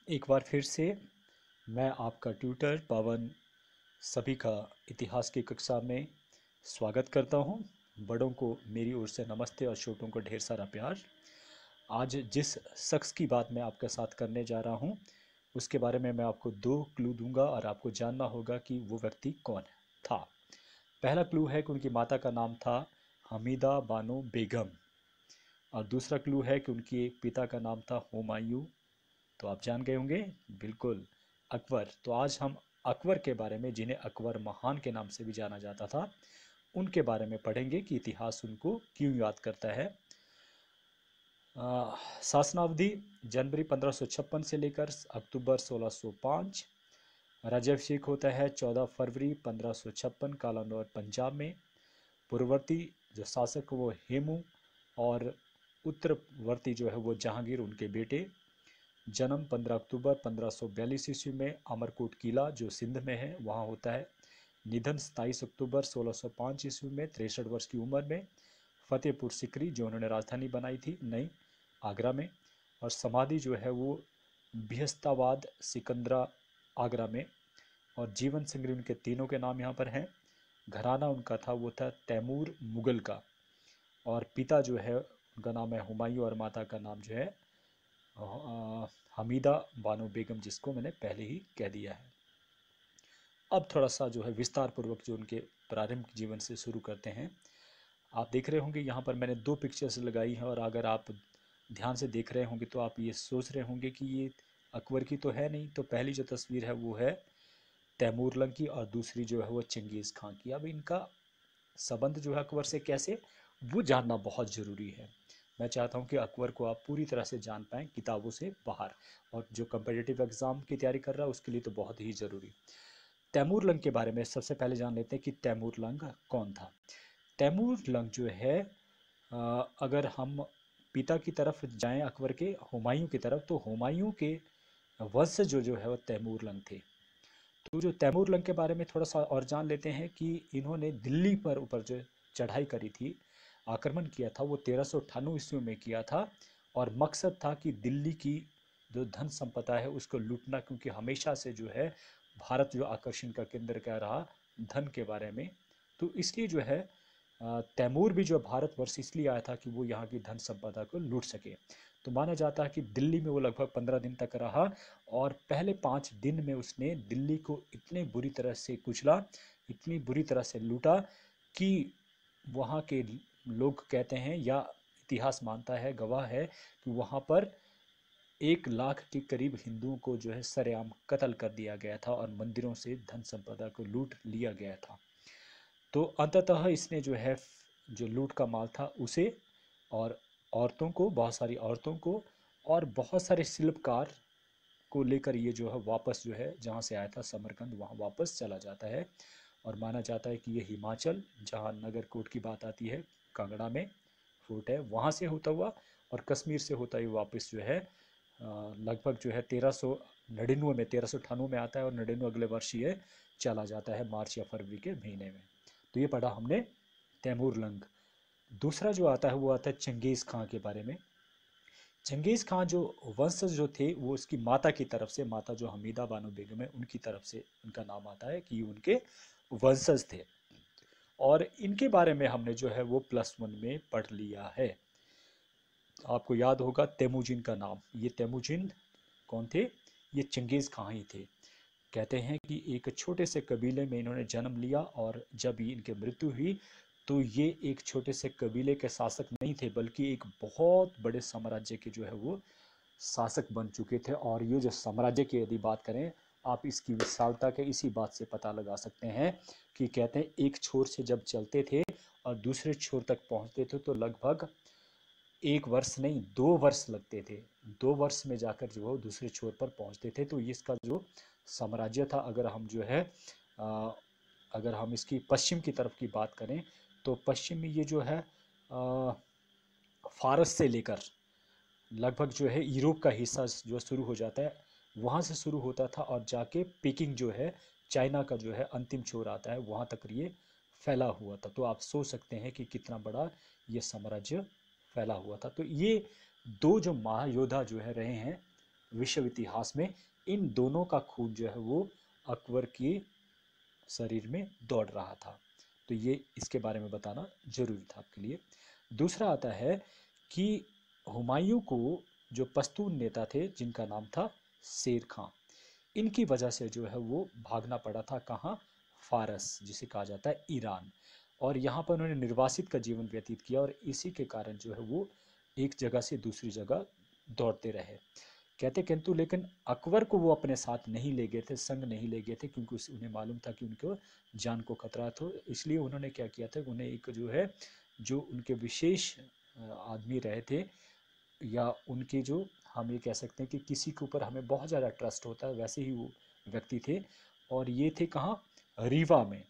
एक बार फिर से मैं आपका ट्यूटर पवन सभी का इतिहास की कक्षा में स्वागत करता हूं। बड़ों को मेरी ओर से नमस्ते और छोटों को ढेर सारा प्यार। आज जिस शख्स की बात मैं आपके साथ करने जा रहा हूं, उसके बारे में मैं आपको 2 क्लू दूंगा और आपको जानना होगा कि वो व्यक्ति कौन था। पहला क्लू है कि उनकी माता का नाम था हमीदा बानो बेगम, और दूसरा क्लू है कि उनके पिता का नाम था हुमायूं। तो आप जान गए होंगे, बिल्कुल, अकबर। तो आज हम अकबर के बारे में, जिन्हें अकबर महान के नाम से भी जाना जाता था, उनके बारे में पढ़ेंगे कि इतिहास उनको क्यों याद करता है। शासनावधि जनवरी 1556 से लेकर अक्टूबर 1605। राज्याभिषेक होता है 14 फरवरी 1556 कालानौर पंजाब में। पूर्ववर्ती जो शासक वो हेमू, और उत्तरवर्ती जो है वो जहांगीर, उनके बेटे। जन्म 15 अक्टूबर 1542 ईस्वी में अमरकोट किला जो सिंध में है वहाँ होता है। निधन 27 अक्टूबर 1605 ईस्वी में 63 वर्ष की उम्र में, फतेहपुर सिकरी जो उन्होंने राजधानी बनाई थी नई, आगरा में। और समाधि जो है वो बिहस्ताबाद सिकंदरा, आगरा में। और जीवन संग्रह उनके तीनों के नाम यहाँ पर हैं। घराना उनका था वो था तैमूर मुगल का, और पिता जो है उनका नाम है हुमायूं, और माता का नाम जो है हमीदा बानो बेगम, जिसको मैंने पहले ही कह दिया है। अब थोड़ा सा जो है विस्तार पूर्वक जो उनके प्रारंभिक जीवन से शुरू करते हैं। आप देख रहे होंगे यहाँ पर मैंने 2 पिक्चर्स लगाई हैं, और अगर आप ध्यान से देख रहे होंगे तो आप ये सोच रहे होंगे कि ये अकबर की तो है नहीं। तो पहली जो तस्वीर है वो है तैमूरलंग की, और दूसरी जो है वो चंगेज़ खां की। अब इनका संबंध जो है अकबर से कैसे, वो जानना बहुत ज़रूरी है। मैं चाहता हूँ कि अकबर को आप पूरी तरह से जान पाएँ किताबों से बाहर, और जो कम्पिटिटिव एग्ज़ाम की तैयारी कर रहा है उसके लिए तो बहुत ही ज़रूरी। तैमूर लंग के बारे में सबसे पहले जान लेते हैं कि तैमूर लंग कौन था। तैमूर लंग जो है, अगर हम पिता की तरफ जाएं अकबर के, हुमायूं की तरफ, तो हुमायूं के वंशज जो है वो तैमूर लंग थे। तो जो तैमूर लंग के बारे में थोड़ा सा और जान लेते हैं कि इन्होंने दिल्ली पर ऊपर जो चढ़ाई करी थी, आक्रमण किया था, वो 1398 ईस्वी में किया था। और मकसद था कि दिल्ली की जो धन संपदा है उसको लूटना, क्योंकि हमेशा से जो है भारत जो आकर्षण का केंद्र क्या रहा धन के बारे में। तो इसलिए जो है तैमूर भी जो भारतवर्ष इसलिए आया था कि वो यहाँ की धन संपदा को लूट सके। तो माना जाता है कि दिल्ली में वो लगभग 15 दिन तक रहा, और पहले 5 दिन में उसने दिल्ली को इतने बुरी तरह से कुचला, इतनी बुरी तरह से लूटा, कि वहाँ के लोग कहते हैं, या इतिहास मानता है, गवाह है, कि वहाँ पर 1 लाख के करीब हिंदुओं को जो है सरेआम कत्ल कर दिया गया था, और मंदिरों से धन संपदा को लूट लिया गया था। तो अंततः इसने जो है जो लूट का माल था उसे, और औरतों को, बहुत सारी औरतों को, और बहुत सारे शिल्पकार को लेकर ये जो है वापस जो है जहाँ से आया था समरकंद, वहाँ वापस चला जाता है। और माना जाता है कि ये हिमाचल, जहाँ नगरकोट की बात आती है, कांगड़ा में फोर्ट है, वहाँ से होता हुआ, और कश्मीर से होता हुआ वापस जो है लगभग जो है 1399 में, 1398 में आता है, और 99 अगले वर्ष ये चला जाता है मार्च या फरवरी के महीने में। तो ये पढ़ा हमने तैमूर लंग। दूसरा जो आता है वो आता है चंगेज़ खां के बारे में। चंगेज़ खां जो वंशज जो थे वो उसकी माता की तरफ से, माता जो हमीदा बानो बेगम है उनकी तरफ से उनका नाम आता है कि उनके वंशज थे। और इनके बारे में हमने जो है वो +1 में पढ़ लिया है। आपको याद होगा तेमुजिन का नाम। ये तेमुजिन कौन थे? ये चंगेज़ खां ही थे। कहते हैं कि एक छोटे से कबीले में इन्होंने जन्म लिया, और जब इनकी मृत्यु हुई तो ये एक छोटे से कबीले के शासक नहीं थे, बल्कि एक बहुत बड़े साम्राज्य के जो है वो शासक बन चुके थे। और ये जो साम्राज्य की यदि बात करें, आप इसकी विशालता के इसी बात से पता लगा सकते हैं कि कहते हैं एक छोर से जब चलते थे और दूसरे छोर तक पहुंचते थे तो लगभग 1 वर्ष नहीं, 2 वर्ष लगते थे। 2 वर्ष में जाकर जो है दूसरे छोर पर पहुंचते थे। तो इसका जो साम्राज्य था, अगर हम जो है आ, अगर हम इसकी पश्चिम की तरफ की बात करें, तो पश्चिम में ये जो है फारस से लेकर लगभग जो है यूरोप का हिस्सा जो शुरू हो जाता है, वहाँ से शुरू होता था, और जाके पेकिंग जो है चाइना का जो है अंतिम छोर आता है, वहाँ तक ये फैला हुआ था। तो आप सोच सकते हैं कि कितना बड़ा ये साम्राज्य फैला हुआ था। तो ये 2 जो महायोद्धा जो है रहे हैं, विश्व इतिहास में इन दोनों का खून जो है वो अकबर के शरीर में दौड़ रहा था। तो ये इसके बारे में बताना जरूरी था आपके लिए। दूसरा आता है कि हुमायूं को जो पश्तून नेता थे जिनका नाम था शेर खां, इनकी वजह से जो है वो भागना पड़ा था कहाँ, फारस जिसे कहा जाता है ईरान। और यहाँ पर उन्होंने निर्वासित का जीवन व्यतीत किया और इसी के कारण जो है वो एक जगह से दूसरी जगह दौड़ते रहे। कहते किंतु लेकिन अकबर को वो अपने साथ नहीं ले गए थे, संग नहीं ले गए थे, क्योंकि उन्हें मालूम था कि उनको जान को खतरा था। इसलिए उन्होंने क्या किया था, उन्हें एक जो है जो उनके विशेष आदमी रहे थे, या उनके जो हम ये कह सकते हैं कि किसी के ऊपर हमें बहुत ज़्यादा ट्रस्ट होता है, वैसे ही वो व्यक्ति थे। और ये थे कहाँ, रीवा में।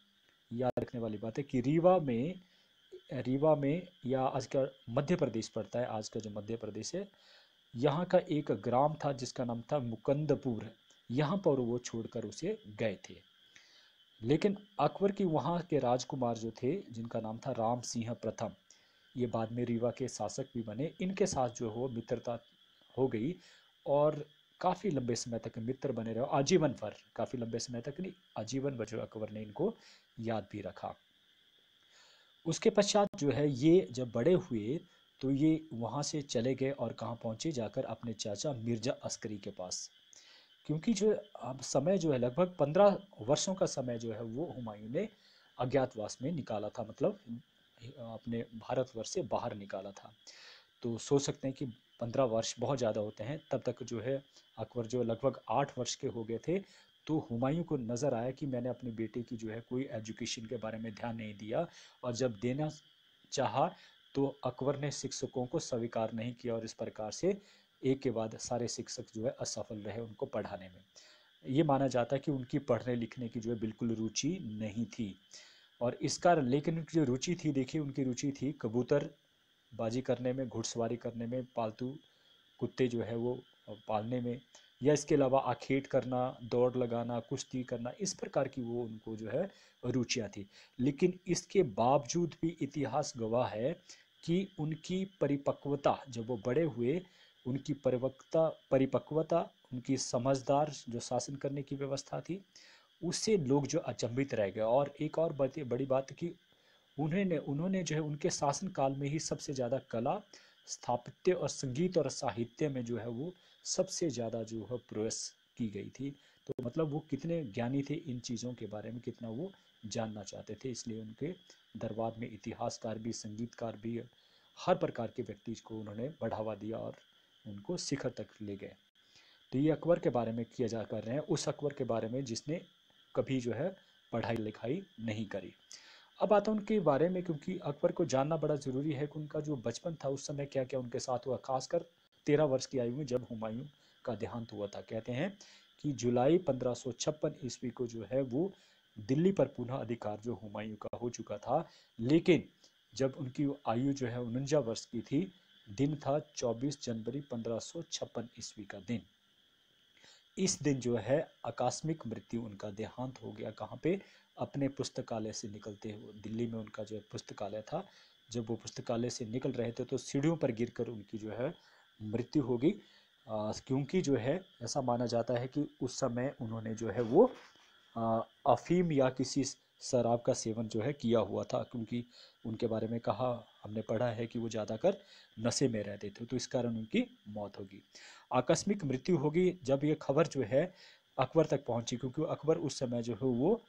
याद रखने वाली बात है कि रीवा में या आज का मध्य प्रदेश पड़ता है, आज का जो मध्य प्रदेश है, यहाँ का एक ग्राम था जिसका नाम था मुकंदपुर। यहाँ पर वो छोड़कर उसे गए थे। लेकिन अकबर की वहाँ के राजकुमार जो थे जिनका नाम था राम सिंह प्रथम, ये बाद में रीवा के शासक भी बने, इनके साथ जो हो मित्रता हो गई और काफ़ी लंबे समय तक मित्र बने रहे, आजीवन भर, काफ़ी लंबे समय तक नहीं, आजीवन भर जो अकबर ने इनको याद भी रखा। उसके पश्चात जो है ये जब बड़े हुए तो ये वहाँ से चले गए और कहाँ पहुँचे, जाकर अपने चाचा मिर्जा अस्करी के पास। क्योंकि जो अब समय जो है लगभग 15 वर्षों का समय जो है वो हुमायूं ने अज्ञातवास में निकाला था, मतलब अपने भारतवर्ष से बाहर निकाला था। तो सोच सकते हैं कि 15 वर्ष बहुत ज़्यादा होते हैं। तब तक जो है अकबर जो लगभग 8 वर्ष के हो गए थे, तो हुमायूं को नज़र आया कि मैंने अपनी बेटे की जो है कोई एजुकेशन के बारे में ध्यान नहीं दिया, और जब देना चाहा तो अकबर ने शिक्षकों को स्वीकार नहीं किया, और इस प्रकार से एक के बाद सारे शिक्षक जो है असफल रहे उनको पढ़ाने में। ये माना जाता है कि उनकी पढ़ने लिखने की जो है बिल्कुल रुचि नहीं थी। और इस कारण, लेकिन उनकी जो रुचि थी, देखिए उनकी रुचि थी कबूतर बाजी करने में, घुड़सवारी करने में, पालतू कुत्ते जो है वो पालने में, या इसके अलावा आखेट करना, दौड़ लगाना, कुश्ती करना, इस प्रकार की वो उनको जो है रुचियाँ थी। लेकिन इसके बावजूद भी इतिहास गवाह है कि उनकी परिपक्वता, जब वो बड़े हुए, उनकी परिपक्वता, उनकी समझदार जो शासन करने की व्यवस्था थी, उससे लोग जो अचंभित रह गए। और एक और बड़ी बात कि उन्होंने जो है उनके शासन काल में ही सबसे ज़्यादा कला, स्थापत्य और संगीत और साहित्य में जो है वो सबसे ज़्यादा जो है प्रवेश की गई थी। तो मतलब वो कितने ज्ञानी थे इन चीज़ों के बारे में, कितना वो जानना चाहते थे, इसलिए उनके दरबार में इतिहासकार भी, संगीतकार भी, हर प्रकार के व्यक्ति को उन्होंने बढ़ावा दिया और उनको शिखर तक ले गए। तो ये अकबर के बारे में किया जा कर रहे हैं, उस अकबर के बारे में जिसने कभी जो है पढ़ाई लिखाई नहीं करी। अब आता हूँ उनके बारे में, क्योंकि अकबर को जानना बड़ा ज़रूरी है कि उनका जो बचपन था उस समय क्या क्या उनके साथ हुआ, खासकर 13 वर्ष की आयु में जब हुमायूं का देहांत हुआ था। कहते हैं कि जुलाई 1556 ईस्वी को जो है वो दिल्ली पर पुनः अधिकार जो हुमायूं का हो चुका था। लेकिन जब उनकी आयु जो है 49 वर्ष की थी, दिन था 24 जनवरी 1556 ईस्वी का दिन। इस दिन जो है आकस्मिक मृत्यु, उनका देहांत हो गया। कहाँ पे, अपने पुस्तकालय से निकलते हुए। दिल्ली में उनका जो पुस्तकालय था, जब वो पुस्तकालय से निकल रहे थे तो सीढ़ियों पर गिरकर उनकी जो है मृत्यु हो गई। क्योंकि जो है ऐसा माना जाता है कि उस समय उन्होंने जो है वो अफीम या किसी शराब का सेवन जो है किया हुआ था, क्योंकि उनके बारे में कहा, हमने पढ़ा है कि वो ज़्यादातर नशे में रहते थे, तो इस कारण उनकी मौत होगी। आकस्मिक मृत्यु होगी जब ये खबर जो है अकबर तक पहुंची, क्योंकि अकबर उस समय जो है वो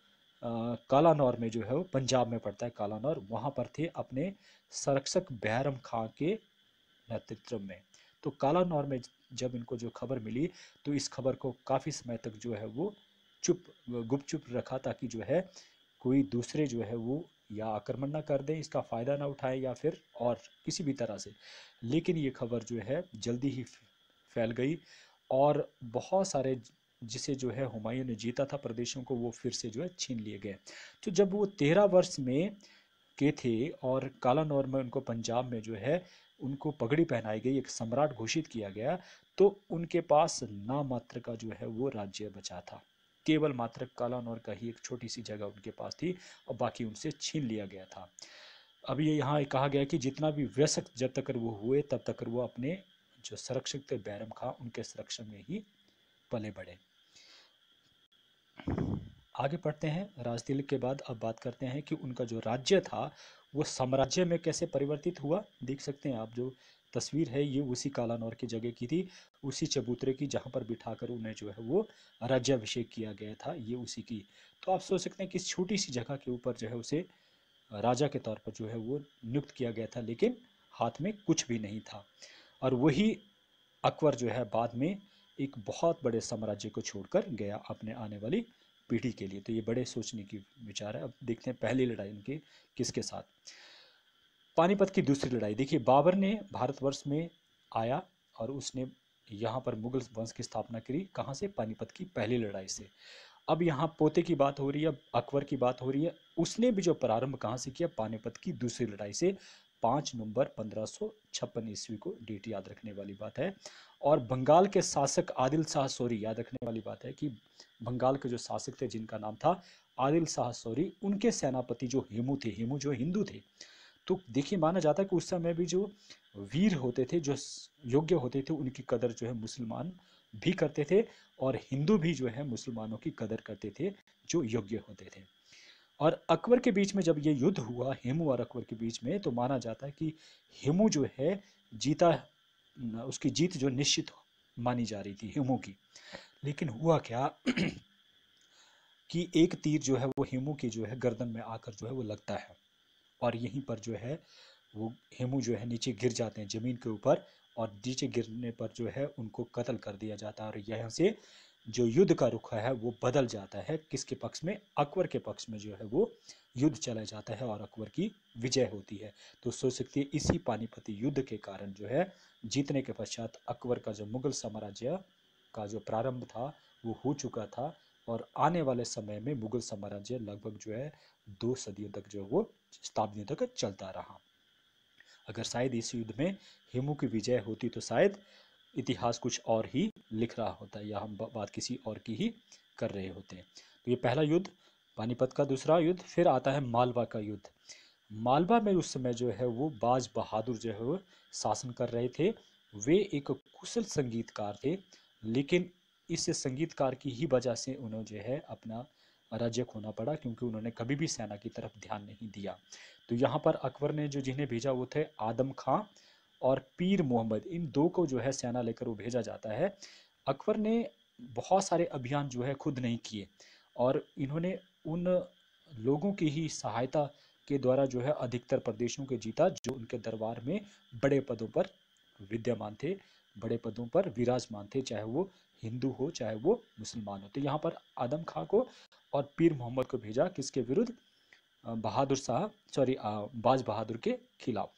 कालानौर में जो है वो पंजाब में पड़ता है कालानौर, वहाँ पर थे अपने संरक्षक बैरम खां के नेतृत्व में। तो कालानौर में जब इनको जो खबर मिली तो इस खबर को काफ़ी समय तक जो है वो गुपचुप रखा, ताकि जो है कोई दूसरे जो है वो या आक्रमण ना कर दें, इसका फ़ायदा ना उठाए, या फिर और किसी भी तरह से। लेकिन ये खबर जो है जल्दी ही फैल गई, और बहुत सारे जिसे जो है हुमायूं ने जीता था प्रदेशों को, वो फिर से जो है छीन लिए गए। तो जब वो 13 वर्ष में के थे और कालानौर में उनको पंजाब में जो है उनको पगड़ी पहनाई गई, एक सम्राट घोषित किया गया, तो उनके पास नाम मात्र का जो है वो राज्य बचा था। केवल मात्र कालानौर का ही एक छोटी सी जगह उनके पास थी, और बाकी उनसे छीन लिया गया था। अब ये यहाँ कहा गया कि जितना भी वयस्क जब तक वो हुए तब तक वो अपने जो संरक्षक थे बैरम खां, उनके संरक्षण में ही पले बढ़े। आगे पढ़ते हैं। राजतिलक के बाद अब बात करते हैं कि उनका जो राज्य था वो साम्राज्य में कैसे परिवर्तित हुआ। देख सकते हैं आप, जो तस्वीर है ये उसी कालानौर की जगह की थी, उसी चबूतरे की जहाँ पर बिठाकर उन्हें जो है वो राज्याभिषेक किया गया था, ये उसी की। तो आप सोच सकते हैं कि इस छोटी सी जगह के ऊपर जो है उसे राजा के तौर पर जो है वो नियुक्त किया गया था, लेकिन हाथ में कुछ भी नहीं था। और वही अकबर जो है बाद में एक बहुत बड़े साम्राज्य को छोड़कर गया अपने आने वाली पीढ़ी के लिए। तो ये बड़े सोचने की विचार है। अब देखते हैं पहली लड़ाई उनकी किसके साथ। पानीपत की दूसरी लड़ाई। देखिए, बाबर ने भारतवर्ष में आया और उसने यहाँ पर मुगल वंश की स्थापना करी। कहाँ से? पानीपत की पहली लड़ाई से। अब यहाँ पोते की बात हो रही है, अकबर की बात हो रही है। उसने भी जो प्रारंभ कहाँ से किया? पानीपत की दूसरी लड़ाई से। 5 नवंबर 1556 ईस्वी को, डेट याद रखने वाली बात है। और बंगाल के शासक आदिल शाह सोरी, याद रखने वाली बात है कि बंगाल के जो शासक थे जिनका नाम था आदिल शाह सोरी, उनके सेनापति जो हेमू थे, हेमू जो हिंदू थे। तो देखिए, माना जाता है कि उस समय भी जो वीर होते थे, जो योग्य होते थे, उनकी कदर जो है मुसलमान भी करते थे, और हिंदू भी जो है मुसलमानों की कदर करते थे जो योग्य होते थे। और अकबर के बीच में जब ये युद्ध हुआ, हेमू और अकबर के बीच में, तो माना जाता है कि हेमू जो है जीता, उसकी जीत जो निश्चित मानी जा रही थी हेमू की। लेकिन हुआ क्या कि एक तीर जो है वो हेमू की जो है गर्दन में आकर जो है वो लगता है, और यहीं पर जो है वो हेमू जो है नीचे गिर जाते हैं ज़मीन के ऊपर, और नीचे गिरने पर जो है उनको कत्ल कर दिया जाता है। और यहाँ से जो युद्ध का रुख है वो बदल जाता है, किसके पक्ष में? अकबर के पक्ष में जो है वो युद्ध चला जाता है और अकबर की विजय होती है। तो सोच सकते हैं इसी पानीपती युद्ध के कारण जो है जीतने के पश्चात अकबर का जो मुगल साम्राज्य का जो प्रारंभ था वो हो चुका था, और आने वाले समय में मुगल साम्राज्य लगभग जो है 2 सदियों तक जो वो शताब्दियों तक चलता रहा। अगर शायद इस युद्ध में हेमू की विजय होती तो शायद इतिहास कुछ और ही लिख रहा होता, या हम बात किसी और की ही कर रहे होते हैं। तो ये पहला युद्ध पानीपत का। दूसरा युद्ध फिर आता है मालवा का युद्ध। मालवा में उस समय जो है वो बाज बहादुर जो है वो शासन कर रहे थे। वे एक कुशल संगीतकार थे, लेकिन इस संगीतकार की ही वजह से उन्हें जो है अपना राज्य खोना पड़ा, क्योंकि उन्होंने कभी भी सेना की तरफ ध्यान नहीं दिया। तो यहाँ पर अकबर ने जो जिन्हें भेजा वो थे आदम खां और पीर मोहम्मद, इन दो को जो है सेना लेकर वो भेजा जाता है। अकबर ने बहुत सारे अभियान जो है खुद नहीं किए, और इन्होंने उन लोगों की ही सहायता के द्वारा जो है अधिकतर प्रदेशों को जीता जो उनके दरबार में बड़े पदों पर विद्यमान थे, बड़े पदों पर विराजमान थे, चाहे वो हिंदू हो चाहे वो मुसलमान हो। तो यहाँ पर आदम खां को और पीर मोहम्मद को भेजा, किसके विरुद्ध? बहादुर शाह, सॉरी, बाज बहादुर के खिलाफ।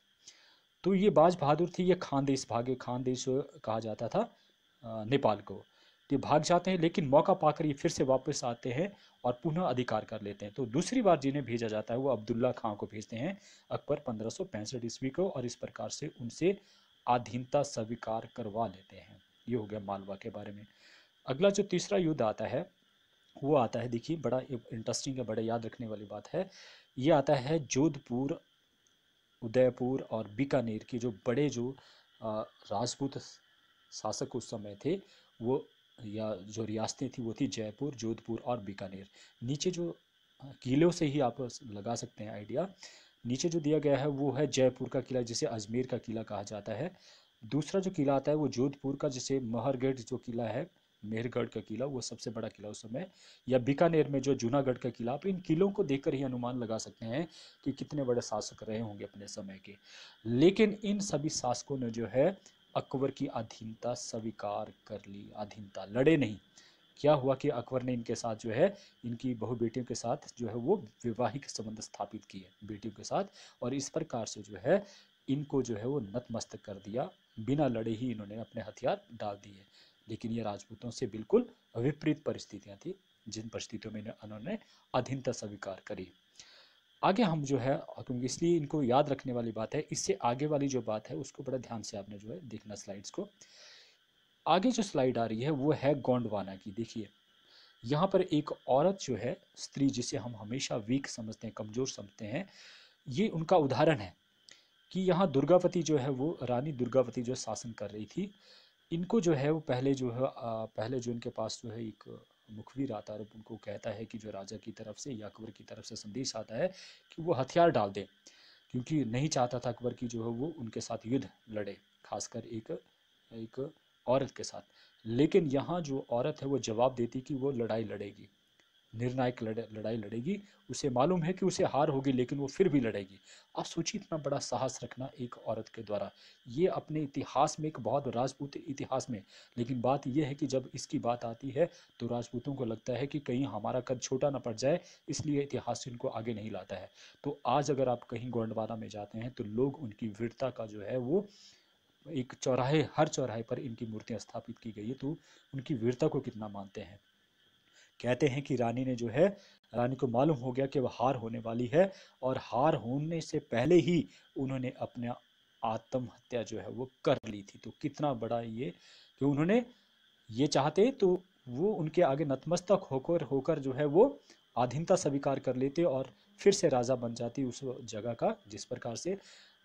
तो ये बाज बहादुर थी, ये खानदेश भागे, खानदेश कहा जाता था नेपाल को। ये भाग जाते हैं, लेकिन मौका पाकर ये फिर से वापस आते हैं और पुनः अधिकार कर लेते हैं। तो दूसरी बार जिन्हें भेजा जाता है वो अब्दुल्ला खां को भेजते हैं अकबर 1565 ईस्वी को, और इस प्रकार से उनसे अधीनता स्वीकार करवा लेते हैं। ये हो गया मालवा के बारे में। अगला जो तीसरा युद्ध आता है वो आता है, देखिए बड़ा इंटरेस्टिंग है, बड़ा याद रखने वाली बात है। ये आता है जोधपुर, उदयपुर और बीकानेर के जो बड़े जो राजपूत शासक उस समय थे, वो या जो रियासतें थी वो थी जयपुर, जोधपुर और बीकानेर। नीचे जो किलों से ही आप लगा सकते हैं आइडिया। नीचे जो दिया गया है वो है जयपुर का किला, जिसे अजमेर का किला कहा जाता है। दूसरा जो किला आता है वो जोधपुर का, जिसे महरगढ़ जो किला है, मेहरगढ़ का किला, वो सबसे बड़ा किला उस समय। या बीकानेर में जो जूनागढ़ का किला। आप इन किलों को देखकर ही अनुमान लगा सकते हैं कि कितने बड़े शासक रहे होंगे अपने समय के। लेकिन इन सभी शासकों ने जो है अकबर की अधीनता स्वीकार कर ली, अधीनता, लड़े नहीं। क्या हुआ कि अकबर ने इनके साथ जो है, इनकी बहु बेटियों के साथ जो है वो वैवाहिक संबंध स्थापित किए बेटियों के साथ, और इस प्रकार से जो है इनको जो है वो नतमस्तक कर दिया। बिना लड़े ही इन्होंने अपने हथियार डाल दिए। लेकिन ये राजपूतों से बिल्कुल विपरीत परिस्थितियां थी, जिन परिस्थितियों में उन्होंने अधीनता स्वीकार करी। आगे हम जो है, क्योंकि इसलिए इनको याद रखने वाली बात है, इससे आगे वाली जो बात है उसको बड़ा ध्यान से आपने जो है देखना स्लाइड्स को। आगे जो स्लाइड आ रही है वो है गोंडवाना की। देखिए यहाँ पर एक औरत जो है, स्त्री जिसे हम हमेशा वीक समझते हैं, कमज़ोर समझते हैं, ये उनका उदाहरण है कि यहाँ दुर्गावती जो है वो रानी दुर्गावती जो शासन कर रही थी, इनको जो है वो पहले जो है पहले जो इनके पास जो है एक मुखबिर आता है और उनको कहता है कि जो राजा की तरफ से या अकबर की तरफ से संदेश आता है कि वो हथियार डाल दें, क्योंकि नहीं चाहता था अकबर की जो है वो उनके साथ युद्ध लड़े, खासकर एक एक औरत के साथ। लेकिन यहाँ जो औरत है वो जवाब देती कि वो लड़ाई लड़ेगी, निर्णायक लड़ाई लड़ेगी, उसे मालूम है कि उसे हार होगी लेकिन वो फिर भी लड़ेगी। आप सोचिए इतना बड़ा साहस रखना एक औरत के द्वारा, ये अपने इतिहास में एक बहुत राजपूत इतिहास में। लेकिन बात यह है कि जब इसकी बात आती है तो राजपूतों को लगता है कि कहीं हमारा कद छोटा ना पड़ जाए, इसलिए इतिहास इनको आगे नहीं लाता है। तो आज अगर आप कहीं गोंडवाना में जाते हैं तो लोग उनकी वीरता का जो है वो एक चौराहे, हर चौराहे पर इनकी मूर्तियाँ स्थापित की गई है, तो उनकी वीरता को कितना मानते हैं। कहते हैं कि रानी ने जो है, रानी को मालूम हो गया कि वह हार होने वाली है और हार होने से पहले ही उन्होंने अपने आत्महत्या जो है वो कर ली थी। तो कितना बड़ा ये कि उन्होंने ये चाहते तो वो उनके आगे नतमस्तक होकर होकर जो है वो आधीनता स्वीकार कर लेते और फिर से राजा बन जाती उस जगह का। जिस प्रकार से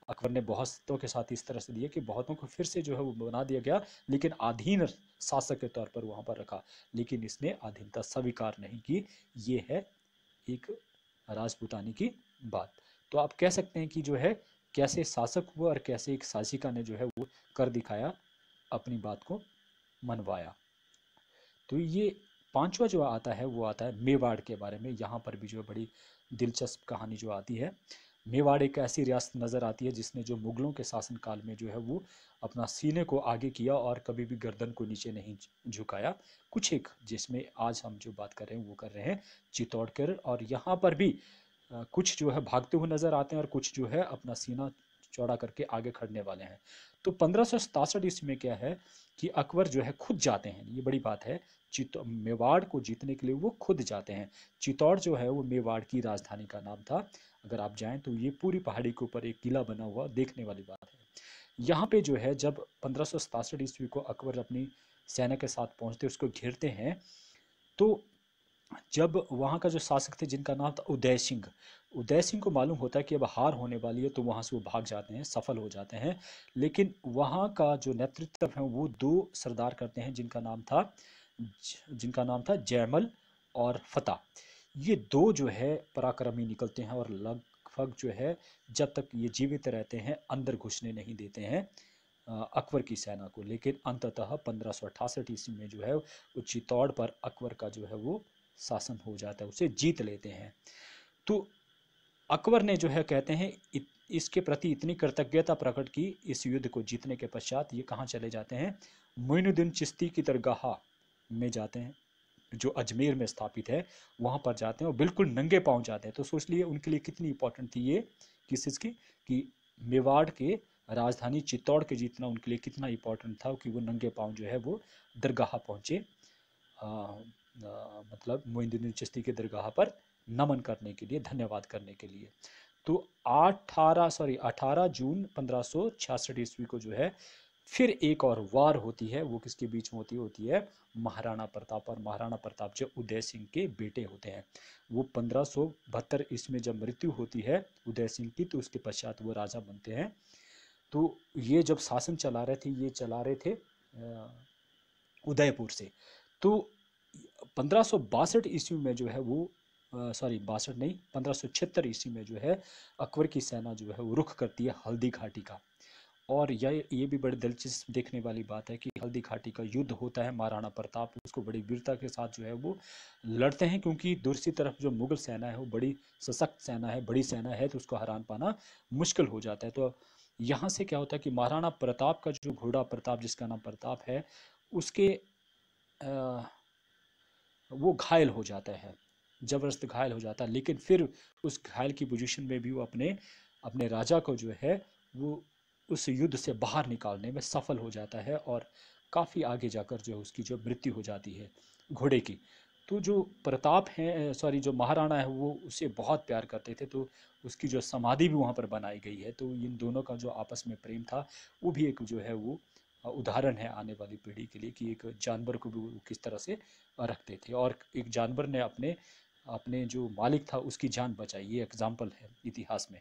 अकबर ने बहुतों के साथ इस तरह से दिया कि बहुतों को फिर से जो है वो बना दिया गया, लेकिन अधीन शासक के तौर पर वहाँ पर रखा, लेकिन इसने अधीनता स्वीकार नहीं की। ये है एक राजपूतानी की बात। तो आप कह सकते हैं कि जो है कैसे शासक हुआ और कैसे एक शासिका ने जो है वो कर दिखाया, अपनी बात को मनवाया। तो ये पांचवा जो आता है वो आता है मेवाड़ के बारे में। यहाँ पर भी जो बड़ी दिलचस्प कहानी जो आती है, मेवाड़ एक ऐसी रियासत नज़र आती है जिसने जो मुगलों के शासनकाल में जो है वो अपना सीने को आगे किया और कभी भी गर्दन को नीचे नहीं झुकाया। कुछ एक जिसमें आज हम जो बात कर रहे हैं वो कर रहे हैं चित्तौड़गढ़, और यहाँ पर भी कुछ जो है भागते हुए नजर आते हैं और कुछ जो है अपना सीना चौड़ा करके आगे खड़ने वाले हैं। तो 1567 ईस्वी में क्या है कि अकबर जो है खुद जाते हैं, ये बड़ी बात है, मेवाड़ को जीतने के लिए वो खुद जाते हैं। चित्तौड़ जो है वो मेवाड़ की राजधानी का नाम था। अगर आप जाएं तो ये पूरी पहाड़ी के ऊपर एक किला बना हुआ, देखने वाली बात है। यहाँ पे जो है जब 1567 ईस्वी को अकबर अपनी सेना के साथ पहुंचते, उसको घेरते हैं, तो जब वहाँ का जो शासक थे जिनका नाम था उदय सिंह, उदय सिंह को मालूम होता है कि अब हार होने वाली है, तो वहाँ से वो भाग जाते हैं, सफल हो जाते हैं। लेकिन वहाँ का जो नेतृत्व है वो दो सरदार करते हैं जिनका नाम था जयमल और फतेह। ये दो जो है पराक्रमी निकलते हैं और लगभग जो है जब तक ये जीवित रहते हैं अंदर घुसने नहीं देते हैं अकबर की सेना को। लेकिन अंततः 1568 ईस्वी में जो है वो चित्तौड़ पर अकबर का जो है वो शासन हो जाता है, उसे जीत लेते हैं। तो अकबर ने जो है कहते हैं इसके प्रति इतनी कृतज्ञता प्रकट की इस युद्ध को जीतने के पश्चात, ये कहाँ चले जाते हैं, मोइनुद्दीन चिश्ती की दरगाह में जाते हैं जो अजमेर में स्थापित है, वहाँ पर जाते हैं और बिल्कुल नंगे पाँव जाते हैं। तो सोच लिए उनके लिए कितनी इंपॉर्टेंट थी ये, किस चीज़ की, कि मेवाड़ के राजधानी चित्तौड़ के जीतना उनके लिए कितना इंपॉर्टेंट था कि वो नंगे पाँव जो है वो दरगाह पहुँचे, मतलब मोइनुद्दीन चिश्ती के दरगाह पर नमन करने के लिए, धन्यवाद करने के लिए। तो 18 जून 1566 ईस्वी को जो है फिर एक और वार होती है। वो किसके बीच में होती है महाराणा प्रताप और महाराणा प्रताप जो उदय सिंह के बेटे होते हैं। वो 1572 ईस्वी में जब मृत्यु होती है उदय सिंह की, तो उसके पश्चात वो राजा बनते हैं। तो ये जब शासन चला रहे थे, ये चला रहे थे उदयपुर से। तो 1562 ईस्वी में जो है वो सॉरी 62 नहीं, 1576 ईस्वी में जो है अकबर की सेना जो है वो रुख करती है हल्दी घाटी का। और ये भी बड़ी दिलचस्प देखने वाली बात है कि हल्दी घाटी का युद्ध होता है, महाराणा प्रताप उसको बड़ी वीरता के साथ जो है वो लड़ते हैं, क्योंकि दूसरी तरफ जो मुगल सेना है वो बड़ी सशक्त सेना है, बड़ी सेना है, तो उसको हरान पाना मुश्किल हो जाता है। तो यहाँ से क्या होता है कि महाराणा प्रताप का जो घोड़ा प्रताप, जिसका नाम प्रताप है, उसके वो घायल हो जाता है, जबरदस्त घायल हो जाता है। लेकिन फिर उस घायल की पोजीशन में भी वो अपने अपने राजा को जो है वो उस युद्ध से बाहर निकालने में सफल हो जाता है और काफ़ी आगे जाकर जो है उसकी जो मृत्यु हो जाती है घोड़े की। तो जो प्रताप है, सॉरी जो महाराणा है, वो उसे बहुत प्यार करते थे, तो उसकी जो समाधि भी वहाँ पर बनाई गई है। तो इन दोनों का जो आपस में प्रेम था वो भी एक जो है वो उदाहरण है आने वाली पीढ़ी के लिए कि एक जानवर को भी वो किस तरह से रखते थे और एक जानवर ने अपने अपने जो मालिक था उसकी जान बचाई। ये एग्जाम्पल है इतिहास में।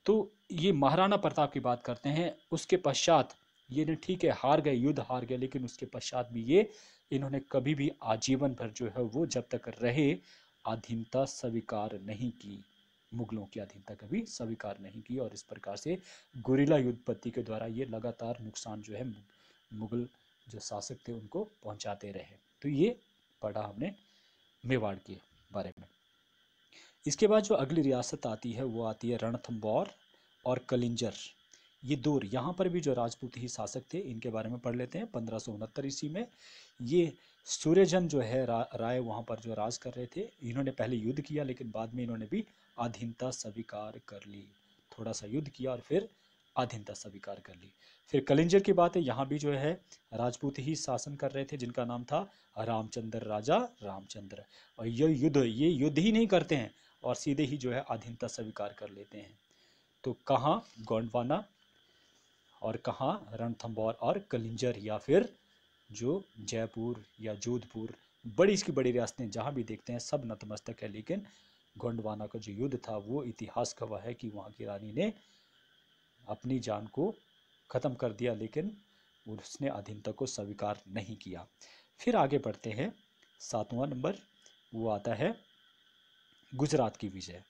तो ये महाराणा प्रताप की बात करते हैं। उसके पश्चात ये ने ठीक है हार गए, युद्ध हार गए, लेकिन उसके पश्चात भी ये इन्होंने कभी भी आजीवन भर जो है वो जब तक रहे अधीनता स्वीकार नहीं की, मुगलों की अधीनता कभी स्वीकार नहीं की। और इस प्रकार से गुरिल्ला युद्ध पद्धति के द्वारा ये लगातार नुकसान जो है मुगल जो शासक थे उनको पहुंचाते रहे। तो ये पढ़ा हमने मेवाड़ के बारे में। इसके बाद जो अगली रियासत आती है वो आती है रणथंबोर और कलिंजर। ये दो यहाँ पर भी जो राजपूत ही शासक थे इनके बारे में पढ़ लेते हैं। 1569 ईस्वी में ये सूर्यजन जो है राय वहाँ पर जो राज कर रहे थे। इन्होंने पहले युद्ध किया लेकिन बाद में इन्होंने भी अधीनता स्वीकार कर ली। थोड़ा सा युद्ध किया और फिर अधीनता स्वीकार कर ली। फिर कलिंजर की बात है, यहाँ भी जो है राजपूत ही शासन कर रहे थे जिनका नाम था रामचंद्र, राजा रामचंद्र। और ये युद्ध ही नहीं करते हैं और सीधे ही जो है अधीनता स्वीकार कर लेते हैं। तो कहाँ गोंडवाना और कहाँ रणथंबोर और कलिंजर, या फिर जो जयपुर या जोधपुर, बड़ी इसकी बड़ी रियासतें जहाँ भी देखते हैं सब नतमस्तक है। लेकिन गोंडवाना का जो युद्ध था वो इतिहास गवाह है कि वहाँ की रानी ने अपनी जान को ख़त्म कर दिया, लेकिन उसने अधीनता को स्वीकार नहीं किया। फिर आगे बढ़ते हैं, 7वां नंबर वो आता है गुजरात की विजय।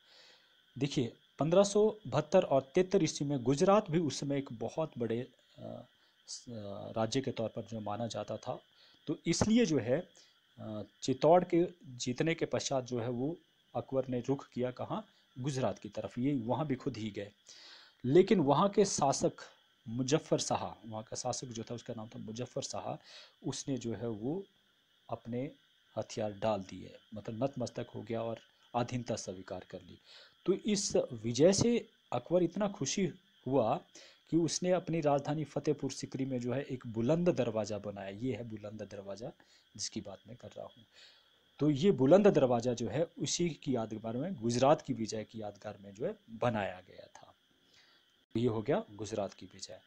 देखिए 1572 और 73 ईस्वी में गुजरात भी उस समय एक बहुत बड़े राज्य के तौर पर जो माना जाता था। तो इसलिए जो है चित्तौड़ के जीतने के पश्चात जो है वो अकबर ने रुख किया कहाँ, गुजरात की तरफ। ये वहाँ भी खुद ही गए, लेकिन वहाँ के शासक मुजफ्फर शाह, वहाँ का शासक जो था उसका नाम था मुजफ्फर शाह, उसने जो है वो अपने हथियार डाल दिए, मतलब नतमस्तक हो गया और अधीनता स्वीकार कर ली। तो इस विजय से अकबर इतना खुशी हुआ कि उसने अपनी राजधानी फतेहपुर सिकरी में जो है एक बुलंद दरवाज़ा बनाया। ये है बुलंद दरवाज़ा जिसकी बात मैं कर रहा हूँ। तो ये बुलंद दरवाज़ा जो है उसी की यादगार में, गुजरात की विजय की यादगार में जो है बनाया गया था। ये हो गया गुजरात की विजय।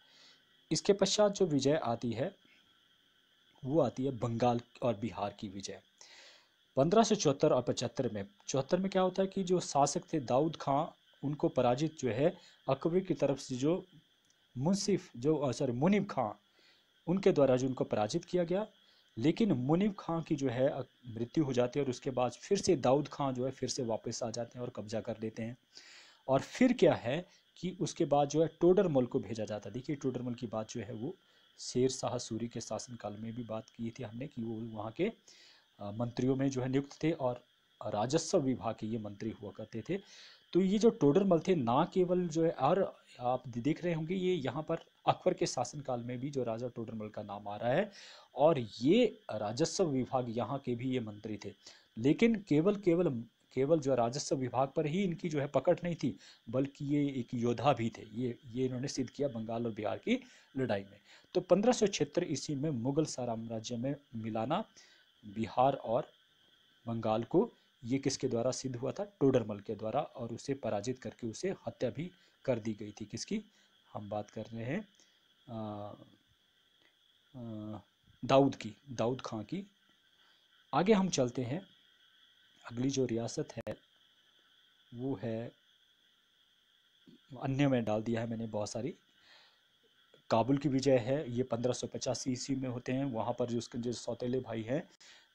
इसके पश्चात जो विजय आती है वो आती है बंगाल और बिहार की विजय। 1574 और 75 में, 74 में क्या होता है कि जो शासक थे दाऊद खां, उनको पराजित जो है अकबर की तरफ से जो मुनीब खां, उनके द्वारा जो उनको पराजित किया गया। लेकिन मुनीब खां की जो है मृत्यु हो जाती है और उसके बाद फिर से दाऊद खां जो है फिर से वापस आ जाते हैं और कब्जा कर लेते हैं। और फिर क्या है कि उसके बाद जो है टोडरमल को भेजा जाता है। देखिए टोडरमल की बात जो है वो शेर शाह सूरी के शासनकाल में भी बात की थी हमने कि वो वहाँ के मंत्रियों में जो है नियुक्त थे और राजस्व विभाग के ये मंत्री हुआ करते थे। तो ये जो टोडरमल थे ना केवल जो है, और आप देख रहे होंगे ये यहाँ पर अकबर के शासनकाल में भी जो राजा टोडरमल का नाम आ रहा है, और ये राजस्व विभाग यहाँ के भी ये मंत्री थे। लेकिन केवल जो राजस्व विभाग पर ही इनकी जो है पकड़ नहीं थी, बल्कि ये एक योद्धा भी थे। ये इन्होंने सिद्ध किया बंगाल और बिहार की लड़ाई में। तो 1576 ईस्वी में मुगल साम्राज्य में मिलाना बिहार और बंगाल को, ये किसके द्वारा सिद्ध हुआ था, टोडरमल के द्वारा, और उसे पराजित करके उसे हत्या भी कर दी गई थी। किसकी हम बात कर रहे हैं, दाऊद खां की। आगे हम चलते हैं, अगली जो रियासत है वो है, अन्य में डाल दिया है मैंने बहुत सारी। काबुल की विजय है, ये 1585 ईस्वी में होते हैं। वहाँ पर जो उसके जो सौतेले भाई हैं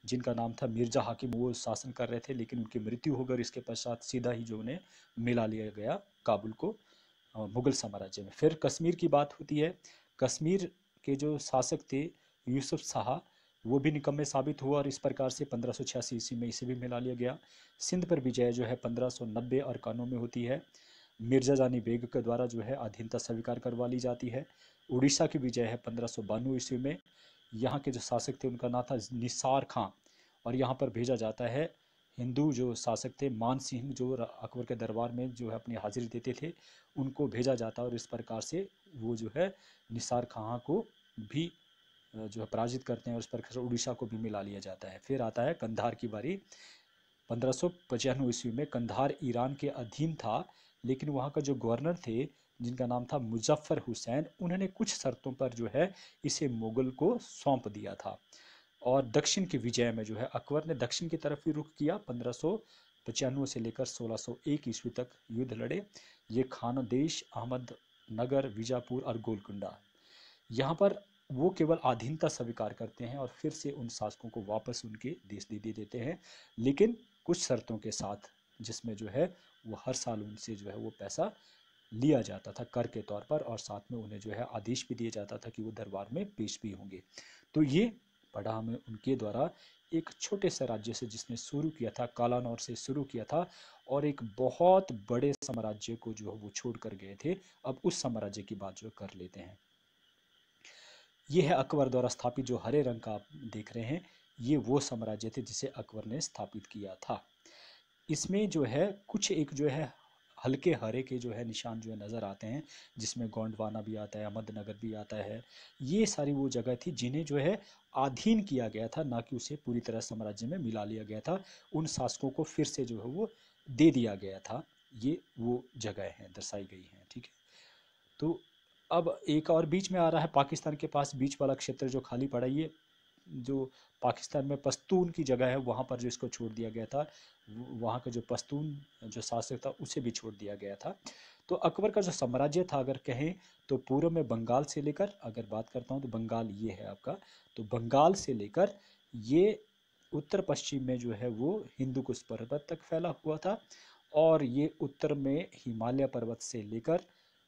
जिनका नाम था मिर्जा हाकिम, वो शासन कर रहे थे, लेकिन उनकी मृत्यु हो गई। इसके पश्चात सीधा ही जो उन्हें मिला लिया गया काबुल को मुगल साम्राज्य में। फिर कश्मीर की बात होती है। कश्मीर के जो शासक थे यूसुफ शाह, वो भी निकम्मे साबित हुआ और इस प्रकार से 1586 ईस्वी में इसे भी मिला लिया गया। सिंध पर विजय जो है 1590 और 91 में होती है। मिर्जा जानी बेग के द्वारा जो है अधीनता स्वीकार करवा ली जाती है। उड़ीसा की विजय है 1592 ईस्वी में। यहाँ के जो शासक थे उनका नाम था निसार खां, और यहाँ पर भेजा जाता है हिंदू जो शासक थे मान सिंह, जो अकबर के दरबार में जो है अपनी हाजिरी देते थे, उनको भेजा जाता है और इस प्रकार से वो जो है निसार खां को भी जो है पराजित करते हैं और इस प्रकार उड़ीसा को भी मिला लिया जाता है। फिर आता है कंधार की बारी। 1595 ईस्वी में कंधार ईरान के अधीन था, लेकिन वहाँ का जो गवर्नर थे जिनका नाम था मुजफ्फर हुसैन, उन्होंने कुछ शर्तों पर जो है इसे मुगल को सौंप दिया था। और दक्षिण की विजय में जो है अकबर ने दक्षिण की तरफ ही रुख किया। 95 से लेकर 1601 ईस्वी तक युद्ध लड़े। ये खानदेश, अहमदनगर, बीजापुर और गोलकुंडा, यहाँ पर वो केवल अधीनता स्वीकार करते हैं और फिर से उन शासकों को वापस उनके देश दे देते हैं, लेकिन कुछ शर्तों के साथ, जिसमें जो है वो हर साल उनसे जो है वो पैसा लिया जाता था कर के तौर पर, और साथ में उन्हें जो है आदेश भी दिया जाता था कि वो दरबार में पेश भी होंगे। तो ये पढ़ा हमें उनके द्वारा एक छोटे से राज्य से, जिसने शुरू किया था, कालानौर से शुरू किया था, और एक बहुत बड़े साम्राज्य को जो वो छोड़ कर गए थे। अब उस साम्राज्य की बात जो कर लेते हैं। ये है अकबर द्वारा स्थापित, जो हरे रंग का आप देख रहे हैं, ये वो साम्राज्य थे जिसे अकबर ने स्थापित किया था। इसमें जो है कुछ एक जो है हल्के हरे के जो है निशान जो है नज़र आते हैं, जिसमें गोंडवाना भी आता है, अहमदनगर भी आता है। ये सारी वो जगह थी जिन्हें जो है अधीन किया गया था, ना कि उसे पूरी तरह साम्राज्य में मिला लिया गया था। उन शासकों को फिर से जो है वो दे दिया गया था। ये वो जगह हैं, दर्शाई गई हैं, ठीक है। तो अब एक और बीच में आ रहा है, पाकिस्तान के पास बीच वाला क्षेत्र जो खाली पड़ा, ये जो पाकिस्तान में पश्तून की जगह है, वहाँ पर जो इसको छोड़ दिया गया था, वहाँ का जो पश्तून जो शासक था उसे भी छोड़ दिया गया था। तो अकबर का जो साम्राज्य था, अगर कहें तो पूर्व में बंगाल से लेकर, अगर बात करता हूँ तो बंगाल ये है आपका, तो बंगाल से लेकर ये उत्तर पश्चिम में जो है वो हिंदू कुश पर्वत तक फैला हुआ था, और ये उत्तर में हिमालय पर्वत से लेकर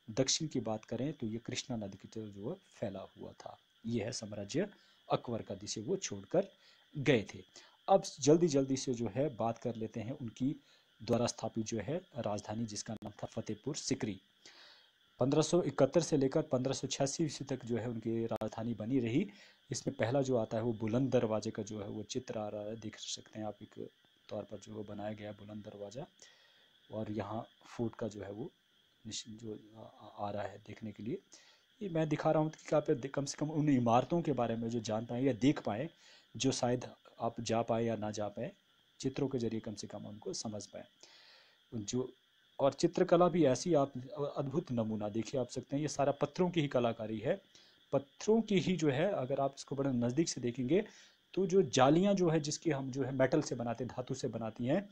दक्षिण की बात करें तो ये कृष्णा नदी की तरफ जो फैला हुआ था। ये है साम्राज्य अकबर का, जिसे वो छोड़कर गए थे। अब जल्दी जल्दी से जो है बात कर लेते हैं उनकी द्वारा स्थापित जो है राजधानी, जिसका नाम था फतेहपुर सिकरी। 1571 से लेकर 1586 ईस्वी तक जो है उनकी राजधानी बनी रही। इसमें पहला जो आता है वो बुलंद दरवाजे का जो है वो चित्र आ रहा है, देख सकते हैं आप, एक तौर पर जो बनाया गया है बुलंद दरवाज़ा, और यहाँ फोर्ट का जो है वो जो आ रहा है देखने के लिए। ये मैं दिखा रहा हूँ कि आप कम से कम उन इमारतों के बारे में जो जान पाएँ या देख पाएँ, जो शायद आप जा पाए या ना जा पाए, चित्रों के जरिए कम से कम उनको समझ पाएँ जो। और चित्रकला भी ऐसी, आप अद्भुत नमूना देखिए, आप सकते हैं ये सारा पत्थरों की ही कलाकारी है, पत्थरों की ही जो है। अगर आप इसको बड़े नज़दीक से देखेंगे तो जो जालियाँ जो है, जिसकी हम जो है मेटल से बनाते, धातु से बनाती हैं,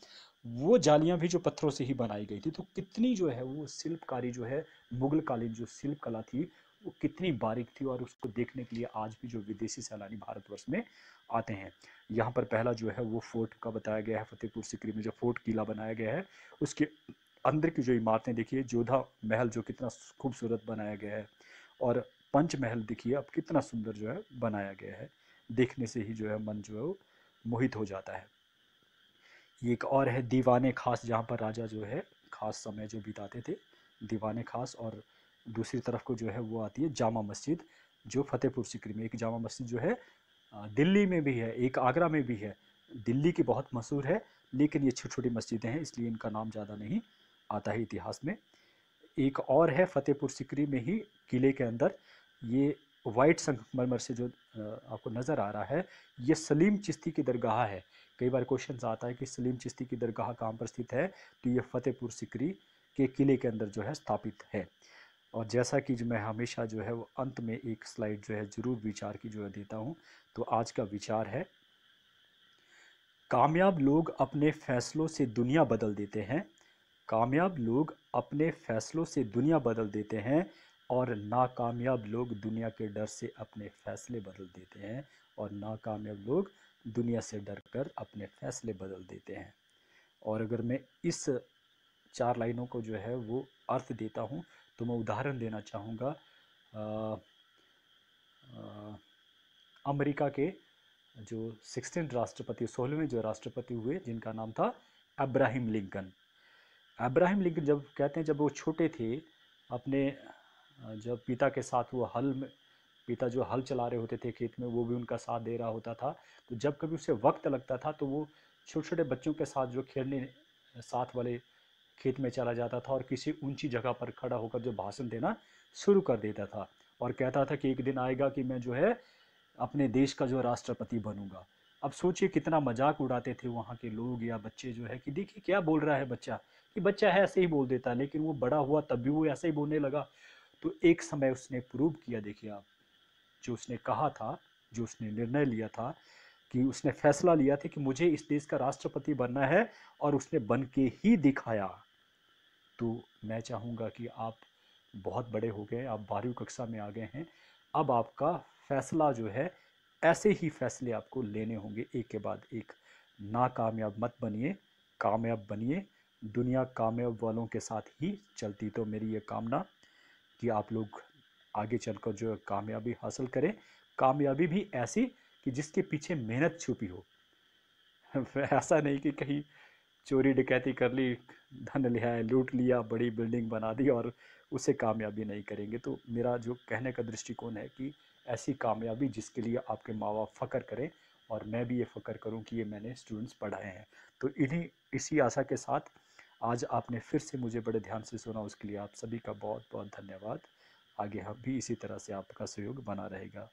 वो जालियाँ भी जो पत्थरों से ही बनाई गई थी। तो कितनी जो है वो शिल्पकारी जो है, मुगल कालीन जो शिल्प कला थी वो कितनी बारीक थी, और उसको देखने के लिए आज भी जो विदेशी सैलानी भारतवर्ष में आते हैं। यहाँ पर पहला जो है वो फोर्ट का बताया गया है, फतेहपुर सिकरी में जो फोर्ट किला बनाया गया है, उसके अंदर की जो इमारतें देखिए, जोधा महल जो कितना खूबसूरत बनाया गया है, और पंच महल देखिए अब कितना सुंदर जो है बनाया गया है, देखने से ही जो है मन जो है वो मोहित हो जाता है। ये एक और है दीवाने खास, जहाँ पर राजा जो है खास समय जो बिताते थे, दीवाने खास। और दूसरी तरफ को जो है वो आती है जामा मस्जिद, जो फतेहपुर सिकरी में। एक जामा मस्जिद जो है दिल्ली में भी है, एक आगरा में भी है। दिल्ली की बहुत मशहूर है, लेकिन ये छोटी छोटी मस्जिदें हैं, इसलिए इनका नाम ज़्यादा नहीं आता है इतिहास में। एक और है फतेहपुर सिकरी में ही किले के अंदर, ये वाइट संगमरमर से जो आपको नज़र आ रहा है, ये सलीम चिश्ती की दरगाह है। कई बार क्वेश्चन आता है कि सलीम चिश्ती की दरगाह कहाँ पर स्थित है, तो ये फतेहपुर सिकरी के किले के अंदर जो है स्थापित है। और जैसा कि जो मैं हमेशा जो है वो अंत में एक स्लाइड जो है ज़रूर विचार की जो है देता हूँ, तो आज का विचार है, कामयाब लोग अपने फैसलों से दुनिया बदल देते हैं। कामयाब लोग अपने फैसलों से दुनिया बदल देते हैं, और नाकामयाब लोग दुनिया के डर से अपने फैसले बदल देते हैं, और नाकामयाब लोग दुनिया से डरकर अपने फैसले बदल देते हैं। और अगर मैं इस 4 लाइनों को जो है वो अर्थ देता हूँ, तो मैं उदाहरण देना चाहूँगा अमेरिका के जो 16 राष्ट्रपति, 16वें जो राष्ट्रपति हुए, जिनका नाम था अब्राहम लिंकन। अब्राहम लिंकन, जब कहते हैं जब वो छोटे थे, अपने जब पिता के साथ वो पिता जो हल चला रहे होते थे खेत में, वो भी उनका साथ दे रहा होता था। तो जब कभी उसे वक्त लगता था तो वो छोटे छोटे बच्चों के साथ जो खेलने साथ वाले खेत में चला जाता था, और किसी ऊंची जगह पर खड़ा होकर जो भाषण देना शुरू कर देता था, और कहता था कि एक दिन आएगा कि मैं जो है अपने देश का जो राष्ट्रपति बनूंगा। अब सोचिए कितना मजाक उड़ाते थे वहाँ के लोग या बच्चे जो है, कि देखिए क्या बोल रहा है बच्चा, कि बच्चा है ऐसे ही बोल देता है। लेकिन वो बड़ा हुआ तब भी वो ऐसे ही बोलने लगा। तो एक समय उसने प्रूव किया, देखिए आप, जो उसने कहा था, जो उसने निर्णय लिया था, कि उसने फैसला लिया था कि मुझे इस देश का राष्ट्रपति बनना है और उसने बन के ही दिखाया। तो मैं चाहूँगा कि आप बहुत बड़े हो गए, आप 12वीं कक्षा में आ गए हैं, अब आपका फैसला जो है, ऐसे ही फैसले आपको लेने होंगे एक के बाद एक। नाकामयाब मत बनिए, कामयाब बनिए। दुनिया कामयाब वालों के साथ ही चलती। तो मेरी ये कामना कि आप लोग आगे चलकर जो है कामयाबी हासिल करें, कामयाबी भी ऐसी कि जिसके पीछे मेहनत छुपी हो। ऐसा नहीं कि कहीं चोरी डकैती कर ली, धन लिया है, लूट लिया, बड़ी बिल्डिंग बना दी और उसे कामयाबी नहीं करेंगे। तो मेरा जो कहने का दृष्टिकोण है कि ऐसी कामयाबी जिसके लिए आपके माँ बाप फ़ख्र करें और मैं भी ये फ़ख्र करूं कि ये मैंने स्टूडेंट्स पढ़ाए हैं। तो इसी आशा के साथ आज आपने फिर से मुझे बड़े ध्यान से सुना, उसके लिए आप सभी का बहुत बहुत धन्यवाद। आगे हम भी इसी तरह से आपका सहयोग बना रहेगा।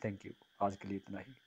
Thank you. आज के लिए इतना ही।